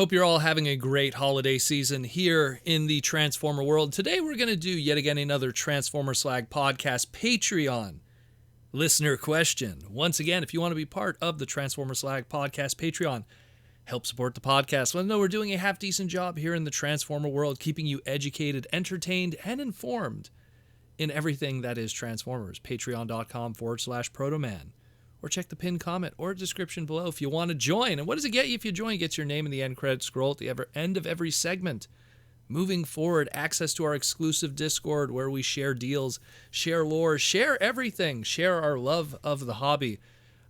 Hope you're all having a great holiday season here in the Transformer world. Today we're going to do yet again another Transformer Slag podcast Patreon listener question. Once again, if you want to be part of the Transformer Slag podcast Patreon, help support the podcast. Let them know we're doing a half-decent job here in the Transformer world, keeping you educated, entertained, and informed in everything that is Transformers. Patreon.com/Protoman. Or check the pinned comment or description below if you want to join. And what does it get you if you join? It gets your name in the end credit scroll at the end of every segment. Moving forward, access to our exclusive Discord where we share deals, share lore, share everything, share our love of the hobby.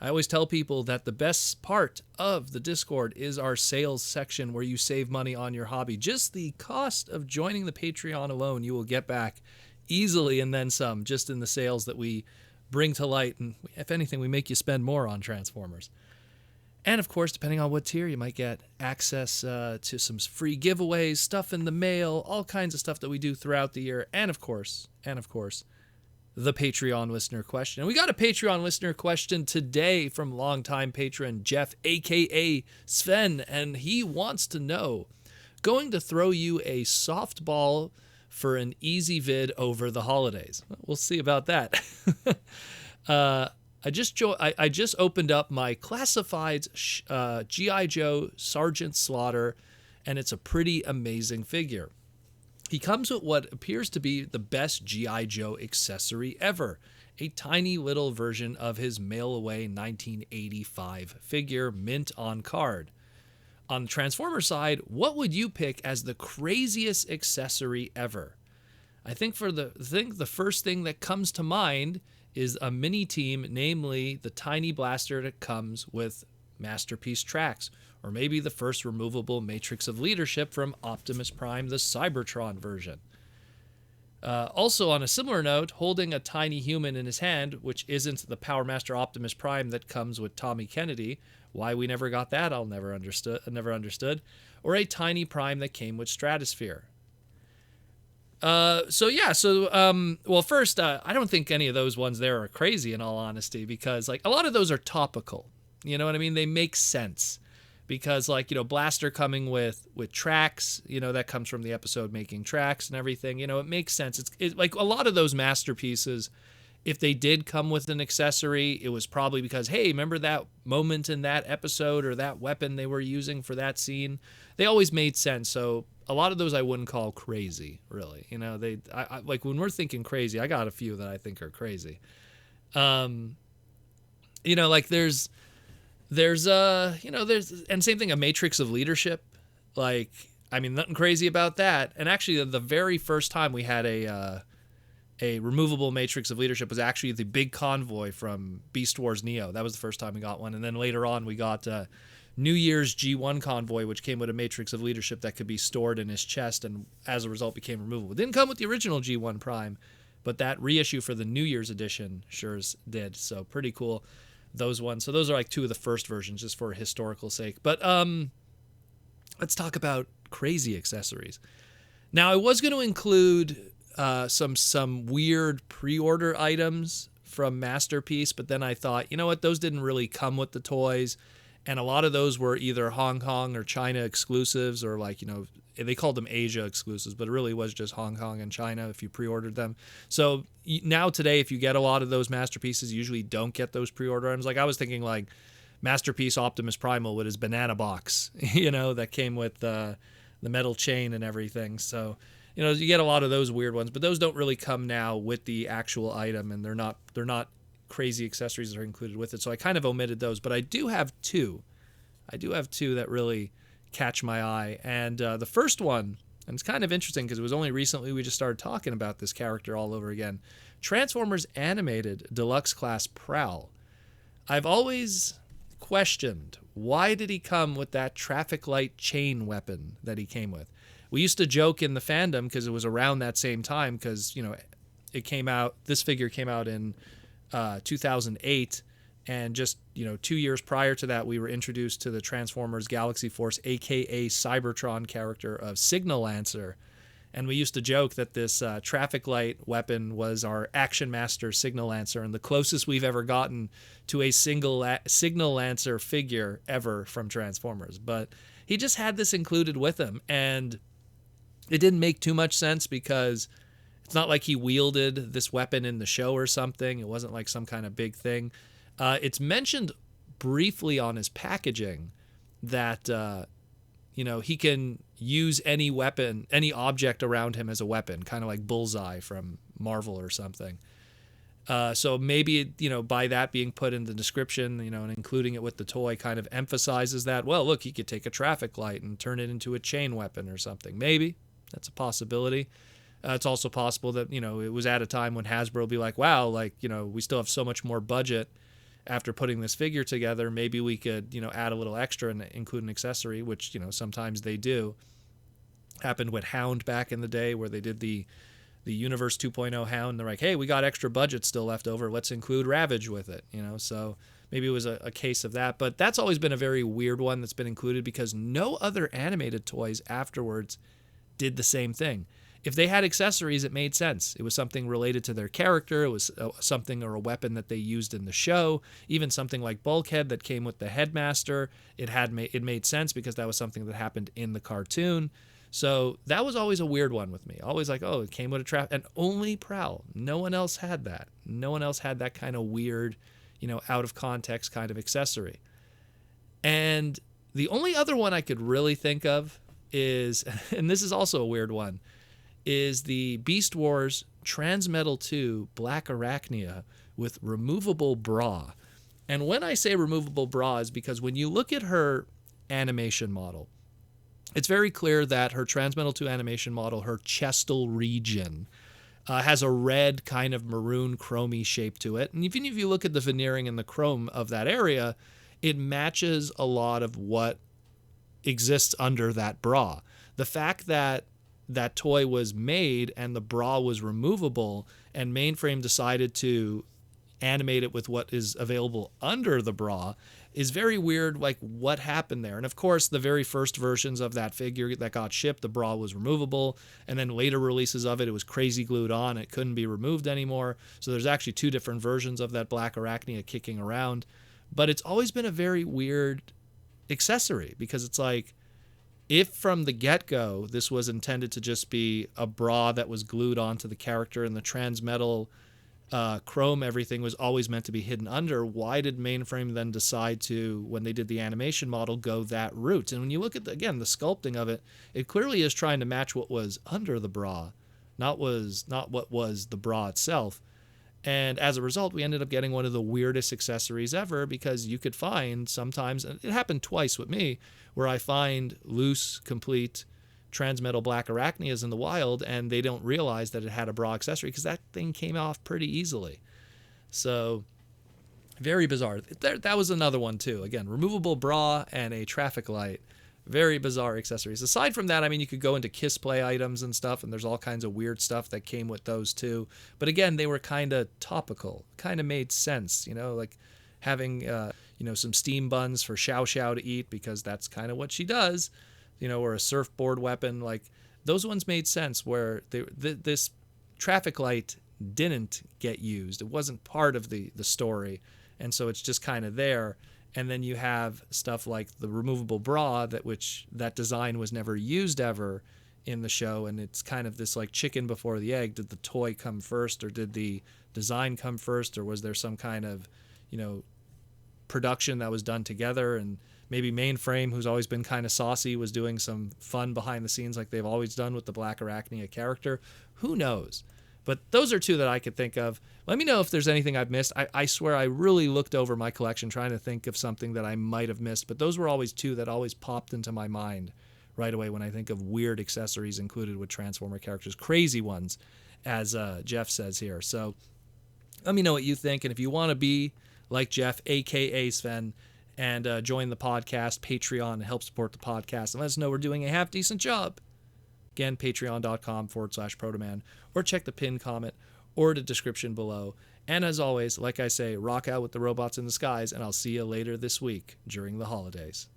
I always tell people that the best part of the Discord is our sales section where you save money on your hobby. Just the cost of joining the Patreon alone, you will get back easily and then some, just in the sales that we bring to light, and if anything, we make you spend more on Transformers. And of course, depending on what tier, you might get access to some free giveaways, stuff in the mail, all kinds of stuff that we do throughout the year, and of course, the Patreon listener question. And we got a Patreon listener question today from longtime patron Jeff, aka Sven, and he wants to know, going to throw you a softball for an easy vid over the holidays. We'll see about that. I just opened up my classified G.I. Joe Sergeant Slaughter, and it's a pretty amazing figure. He comes with what appears to be the best G.I. Joe accessory ever, a tiny little version of his mail-away 1985 figure, mint on card. On the Transformer side, what would you pick as the craziest accessory ever? I think the first thing that comes to mind is a mini team, namely the tiny blaster that comes with Masterpiece tracks, or maybe the first removable Matrix of Leadership from Optimus Prime, the Cybertron version. Also, on a similar note, holding a tiny human in his hand, which isn't the Power Master Optimus Prime that comes with Tommy Kennedy. Why we never got that, I never understood. Or a tiny Prime that came with Stratosphere. Well, first, I don't think any of those ones there are crazy, in all honesty, because like a lot of those are topical. You know what I mean? They make sense because, like, you know, Blaster coming with tracks, you know, that comes from the episode Making Tracks and everything. You know, it makes sense. It's like a lot of those masterpieces. If they did come with an accessory, it was probably because, hey, remember that moment in that episode or that weapon they were using for that scene? They always made sense. So a lot of those I wouldn't call crazy, really. You know, I like when we're thinking crazy, I got a few that I think are crazy. You know, like there's and same thing, a Matrix of Leadership. Like, I mean, nothing crazy about that. And actually, the very first time we had a removable Matrix of Leadership was actually the big convoy from Beast Wars Neo. That was the first time we got one. And then later on, we got New Year's G1 convoy, which came with a Matrix of Leadership that could be stored in his chest and as a result became removable. It didn't come with the original G1 Prime, but that reissue for the New Year's edition sure did. So pretty cool, those ones. So those are like two of the first versions, just for historical sake. But let's talk about crazy accessories. Now, I was going to include some weird pre-order items from Masterpiece, but then I thought, you know what, those didn't really come with the toys, and a lot of those were either Hong Kong or China exclusives, or like, you know, they called them Asia exclusives, but it really was just Hong Kong and China if you pre-ordered them. So now today, if you get a lot of those Masterpieces, you usually don't get those pre-order items. Like I was thinking like Masterpiece Optimus Primal with his banana box, you know, that came with the metal chain and everything. So, you know, you get a lot of those weird ones, but those don't really come now with the actual item, and they're not crazy accessories that are included with it. So I kind of omitted those, but I do have two. That really catch my eye. And the first one, and it's kind of interesting because it was only recently we just started talking about this character all over again. Transformers Animated Deluxe Class Prowl. I've always questioned, why did he come with that traffic light chain weapon that he came with? We used to joke in the fandom because it was around that same time, because, you know, this figure came out in 2008, and just, you know, 2 years prior to that, we were introduced to the Transformers Galaxy Force, aka Cybertron character of Signal Lancer, And we used to joke that this traffic light weapon was our Action Master Signal Lancer, and the closest we've ever gotten to a Signal Lancer figure ever from Transformers. But he just had this included with him, and it didn't make too much sense because it's not like he wielded this weapon in the show or something. It wasn't like some kind of big thing. It's mentioned briefly on his packaging that, he can use any weapon, any object around him as a weapon, kind of like Bullseye from Marvel or something. So maybe, by that being put in the description, and including it with the toy kind of emphasizes that, well, look, he could take a traffic light and turn it into a chain weapon or something. Maybe. That's a possibility. It's also possible that, it was at a time when Hasbro would be like, wow, we still have so much more budget after putting this figure together. Maybe we could, add a little extra and include an accessory, which, sometimes they do. Happened with Hound back in the day where they did the Universe 2.0 Hound. They're like, hey, we got extra budget still left over. Let's include Ravage with it, So maybe it was a case of that. But that's always been a very weird one that's been included because no other animated toys afterwards did the same thing. If they had accessories, it made sense. It was something related to their character. It was something or a weapon that they used in the show. Even something like Bulkhead that came with the Headmaster. It made sense because that was something that happened in the cartoon. So that was always a weird one with me. Always like, oh, it came with a trap. And only Prowl. No one else had that. No one else had that kind of weird, out of context kind of accessory. And the only other one I could really think of is, and this is also a weird one, is the Beast Wars Transmetal 2 Black Arachnia with removable bra. And when I say removable bra is because when you look at her animation model, it's very clear that her Transmetal 2 animation model, her chestal region, has a red kind of maroon chromey shape to it. And even if you look at the veneering and the chrome of that area, it matches a lot of what exists under that bra. The fact that that toy was made and the bra was removable and Mainframe decided to animate it with what is available under the bra is very weird, like what happened there. And of course, the very first versions of that figure that got shipped, the bra was removable, and then later releases of it, it was crazy glued on. It couldn't be removed anymore. So there's actually two different versions of that Black Arachnia kicking around. But it's always been a very weird accessory because it's like, if from the get-go this was intended to just be a bra that was glued onto the character and the transmetal chrome everything was always meant to be hidden under, why did Mainframe then decide to, when they did the animation model, go that route? And when you look at, the sculpting of it, it clearly is trying to match what was under the bra, not what was the bra itself. And as a result, we ended up getting one of the weirdest accessories ever because you could find sometimes, and it happened twice with me, where I find loose, complete Transmetal Black Arachnias in the wild and they don't realize that it had a bra accessory because that thing came off pretty easily. So very bizarre. That was another one too. Again, removable bra and a traffic light. Very bizarre accessories. Aside from that, I mean, you could go into Kiss Play items and stuff, and there's all kinds of weird stuff that came with those too. But again, they were kind of topical, kind of made sense, like having, some steam buns for Xiao Xiao to eat because that's kind of what she does, or a surfboard weapon. Like those ones made sense where this traffic light didn't get used. It wasn't part of the story. And so it's just kind of there. And then you have stuff like the removable bra that design was never used ever in the show. And it's kind of this like chicken before the egg. Did the toy come first or did the design come first? Or was there some kind of, production that was done together? And maybe Mainframe, who's always been kind of saucy, was doing some fun behind the scenes like they've always done with the Black Arachnia character. Who knows? But those are two that I could think of. Let me know if there's anything I've missed. I swear I really looked over my collection trying to think of something that I might have missed. But those were always two that always popped into my mind right away when I think of weird accessories included with Transformer characters. Crazy ones, as Jeff says here. So let me know what you think. And if you want to be like Jeff, a.k.a. Sven, and join the podcast, Patreon, and help support the podcast, and let us know we're doing a half-decent job. Again, patreon.com/Protoman, or check the pinned comment or the description below. And as always, like I say, rock out with the robots in the skies, and I'll see you later this week during the holidays.